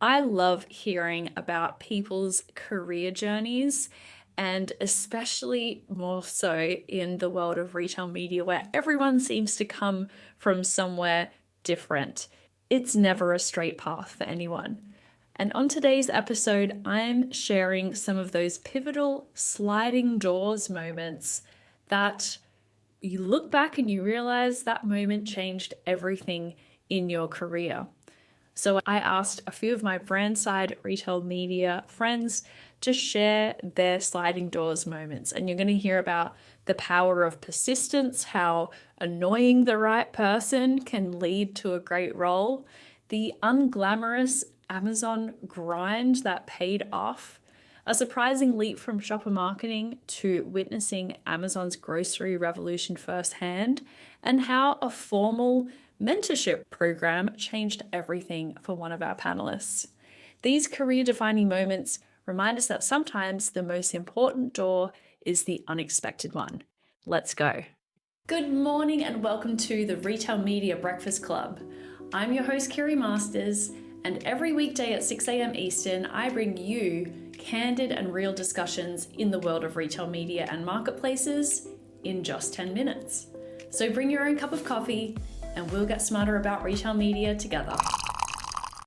I love hearing about people's career journeys, and especially more so in the world of retail media where everyone seems to come from somewhere different. It's never a straight path for anyone. And on today's episode, I'm sharing some of those pivotal sliding doors moments that you look back and you realize that moment changed everything in your career. So I asked a few of my brand side retail media friends to share their sliding doors moments. And you're going to hear about the power of persistence, how annoying the right person can lead to a great role, the unglamorous Amazon grind that paid off, a surprising leap from shopper marketing to witnessing Amazon's grocery revolution firsthand, and how a formal mentorship program changed everything for one of our panelists. These career-defining moments remind us that sometimes the most important door is the unexpected one. Let's go. Good morning and welcome to the Retail Media Breakfast Club. I'm your host, Kiri Masters, and every weekday at 6 a.m. Eastern, I bring you candid and real discussions in the world of retail media and marketplaces in just 10 minutes. So bring your own cup of coffee and we'll get smarter about retail media together.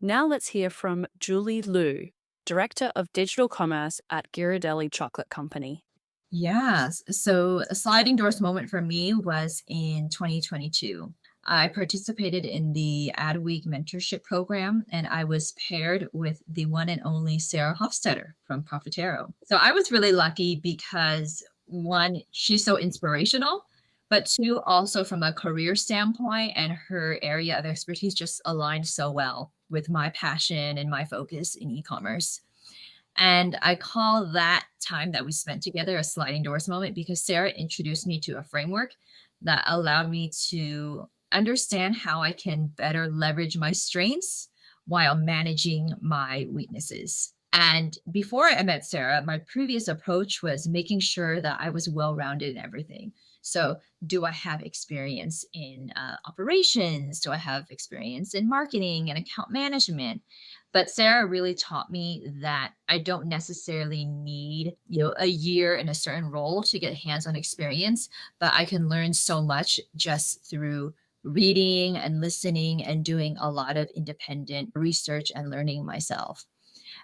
Now let's hear from Julie Liu, Director of Digital Commerce at Ghirardelli Chocolate Company. Yes. So a sliding doors moment for me was in 2022. I participated in the Adweek mentorship program, and I was paired with the one and only Sarah Hofstetter from Profitero. So I was really lucky because one, she's so inspirational, but two, also from a career standpoint, and her area of expertise just aligned so well with my passion and my focus in e-commerce. And I call that time that we spent together a sliding doors moment because Sarah introduced me to a framework that allowed me to understand how I can better leverage my strengths while managing my weaknesses. And before I met Sarah, my previous approach was making sure that I was well-rounded in everything. So do I have experience in operations? Do I have experience in marketing and account management? But Sarah really taught me that I don't necessarily need, a year in a certain role to get hands-on experience, but I can learn so much just through reading and listening and doing a lot of independent research and learning myself.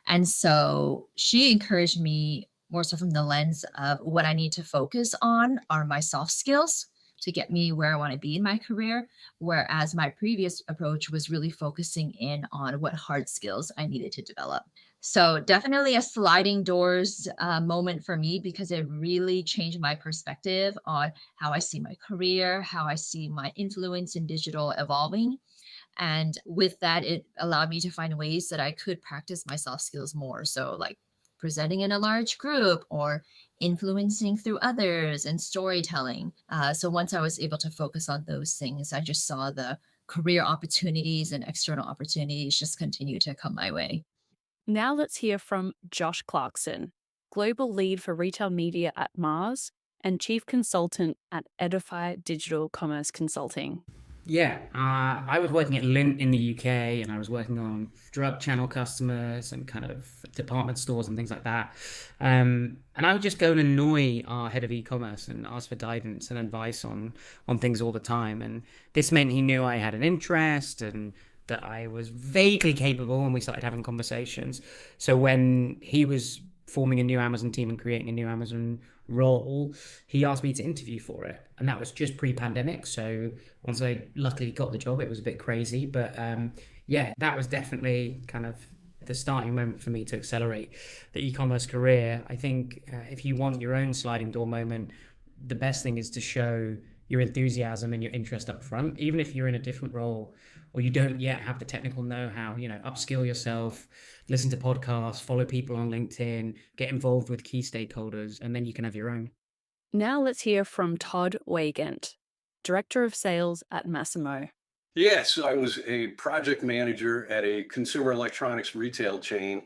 And so she encouraged me more so from the lens of what I need to focus on are my soft skills to get me where I want to be in my career. Whereas my previous approach was really focusing in on what hard skills I needed to develop. So definitely a sliding doors moment for me because it really changed my perspective on how I see my career, how I see my influence in digital evolving. And with that, it allowed me to find ways that I could practice my soft skills more. So like presenting in a large group or influencing through others and storytelling. So once I was able to focus on those things, I just saw the career opportunities and external opportunities just continue to come my way. Now let's hear from Josh Clarkson, Global Lead for Retail Media at Mars and Chief Consultant at Edify Digital Commerce Consulting. Yeah, I was working at Lint in the UK, and I was working on drug channel customers and kind of department stores and things like that. And I would just go and annoy our head of e-commerce and ask for guidance and advice on things all the time. And this meant he knew I had an interest and that I was vaguely capable, and we started having conversations. So when he was forming a new Amazon team and creating a new Amazon role, he asked me to interview for it, and that was just pre-pandemic. So once I luckily got the job, it was a bit crazy, but yeah, that was definitely kind of the starting moment for me to accelerate the e-commerce career. I think if you want your own sliding door moment, the best thing is to show your enthusiasm and your interest up front, even if you're in a different role or you don't yet have the technical know-how. Upskill yourself, listen to podcasts, follow people on LinkedIn, get involved with key stakeholders, and then you can have your own. Now let's hear from Todd Wegen, Director of Sales at Massimo. Yes, I was a project manager at a consumer electronics retail chain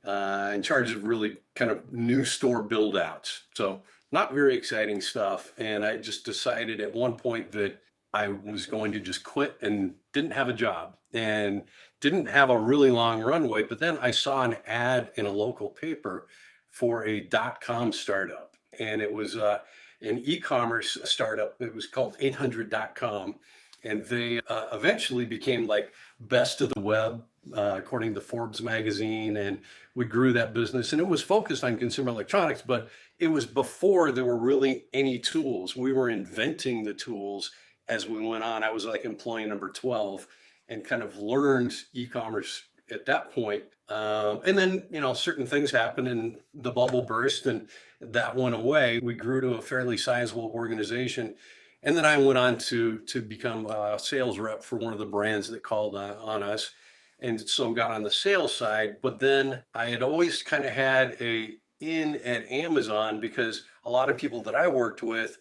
in charge of really kind of new store build outs. So not very exciting stuff. And I just decided at one point that I was going to just quit and didn't have a job and didn't have a really long runway. But then I saw an ad in a local paper for a .com startup, and it was an e-commerce startup. It was called 800.com, and they eventually became like best of the web, according to Forbes magazine, and we grew that business. And it was focused on consumer electronics, but it was before there were really any tools. We were inventing the tools as we went on. I was like employee number 12 and kind of learned e-commerce at that point. And then, certain things happened and the bubble burst and that went away. We grew to a fairly sizable organization. And then I went on to become a sales rep for one of the brands that called on us. And so got on the sales side. But then I had always kind of had a in at Amazon, because a lot of people that I worked with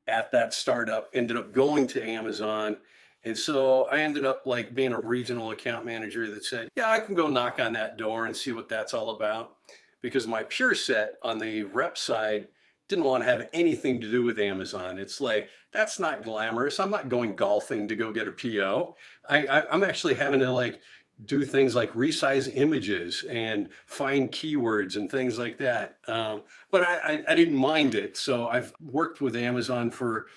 at that startup ended up going to Amazon. And so I ended up like being a regional account manager that said, yeah, I can go knock on that door and see what that's all about. Because my pure set on the rep side didn't want to have anything to do with Amazon. It's like, that's not glamorous. I'm not going golfing to go get a PO. I'm actually having to like do things like resize images and find keywords and things like that. But I didn't mind it. So I've worked with Amazon for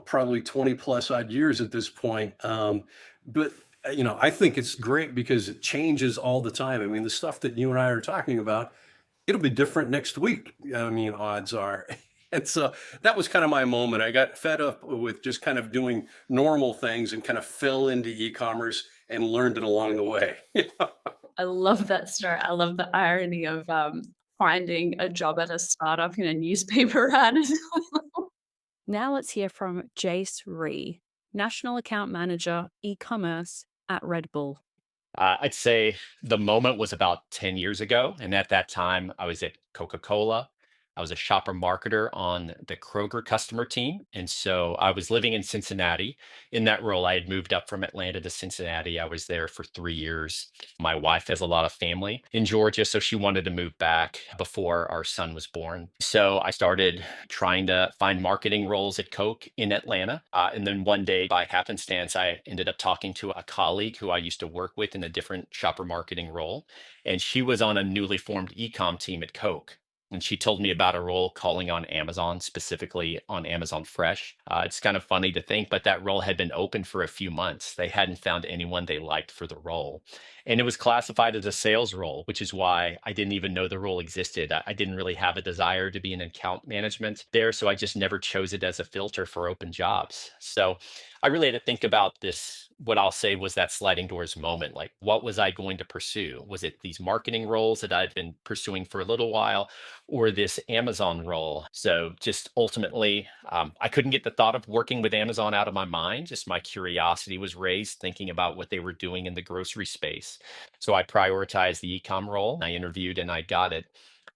probably 20 plus odd years at this point. But I think it's great because it changes all the time. I mean, the stuff that you and I are talking about, it'll be different next week. I mean, odds are. And so that was kind of my moment. I got fed up with just kind of doing normal things and kind of fell into e-commerce and learned it along the way. I love that story. I love the irony of finding a job at a startup in a newspaper ad. Now let's hear from Jace Ree, National Account Manager, eCommerce at Red Bull. I'd say the moment was about 10 years ago. And at that time, I was at Coca-Cola. I was a shopper marketer on the Kroger customer team. And so I was living in Cincinnati. In that role, I had moved up from Atlanta to Cincinnati. I was there for 3 years. My wife has a lot of family in Georgia, so she wanted to move back before our son was born. So I started trying to find marketing roles at Coke in Atlanta. And then one day, by happenstance, I ended up talking to a colleague who I used to work with in a different shopper marketing role. And she was on a newly formed eCom team at Coke. And she told me about a role calling on Amazon, specifically on Amazon Fresh. It's kind of funny to think, but that role had been open for a few months. They hadn't found anyone they liked for the role. And it was classified as a sales role, which is why I didn't even know the role existed. I didn't really have a desire to be in account management there, so I just never chose it as a filter for open jobs. So I really had to think about this. What I'll say was that sliding doors moment. Like, what was I going to pursue? Was it these marketing roles that I'd been pursuing for a little while, or this Amazon role? So just ultimately, I couldn't get the thought of working with Amazon out of my mind. Just my curiosity was raised thinking about what they were doing in the grocery space. So I prioritized the eCom role. I interviewed and I got it.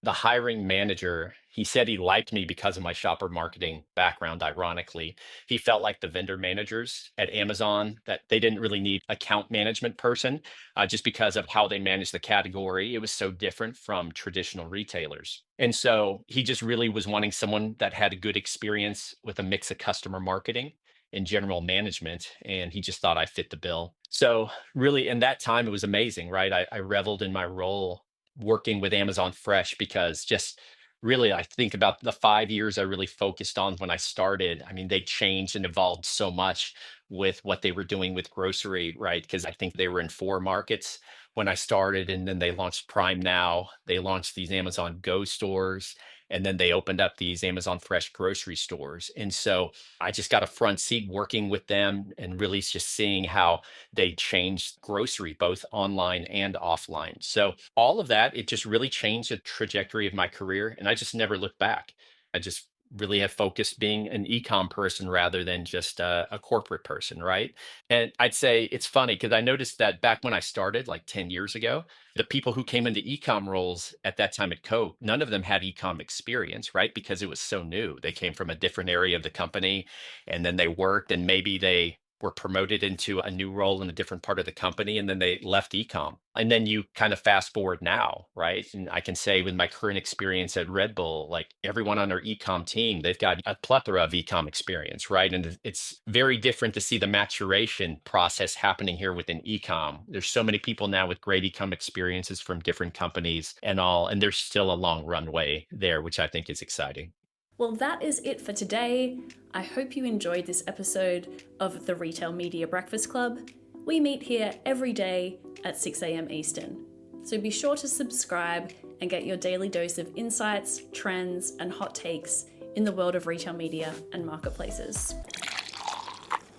The hiring manager, he said he liked me because of my shopper marketing background. Ironically, he felt like the vendor managers at Amazon, that they didn't really need account management person, just because of how they manage the category. It was so different from traditional retailers. And so he just really was wanting someone that had a good experience with a mix of customer marketing and general management. And he just thought I fit the bill. So really, in that time, it was amazing, right? I reveled in my role working with Amazon Fresh, because just really, I think about the 5 years I really focused on when I started. I mean, they changed and evolved so much with what they were doing with grocery, right? Because I think they were in 4 markets when I started, and then they launched Prime Now. They launched these Amazon Go stores, and then they opened up these Amazon Fresh grocery stores. And so I just got a front seat working with them and really just seeing how they changed grocery, both online and offline. So all of that, it just really changed the trajectory of my career. And I just never looked back. I just really have focused being an ecom person rather than just a corporate person, right? And I'd say it's funny because I noticed that back when I started, like 10 years ago, the people who came into ecom roles at that time at Coke, none of them had ecom experience, right? Because it was so new. They came from a different area of the company, and then they worked, and maybe they were promoted into a new role in a different part of the company, and then they left eCom. And then you kind of fast forward now, right? And I can say with my current experience at Red Bull, like everyone on our eCom team, they've got a plethora of eCom experience, right? And it's very different to see the maturation process happening here within eCom. There's so many people now with great eCom experiences from different companies and all, and there's still a long runway there, which I think is exciting. Well, that is it for today. I hope you enjoyed this episode of the Retail Media Breakfast Club. We meet here every day at 6 a.m. Eastern. So be sure to subscribe and get your daily dose of insights, trends, and hot takes in the world of retail media and marketplaces.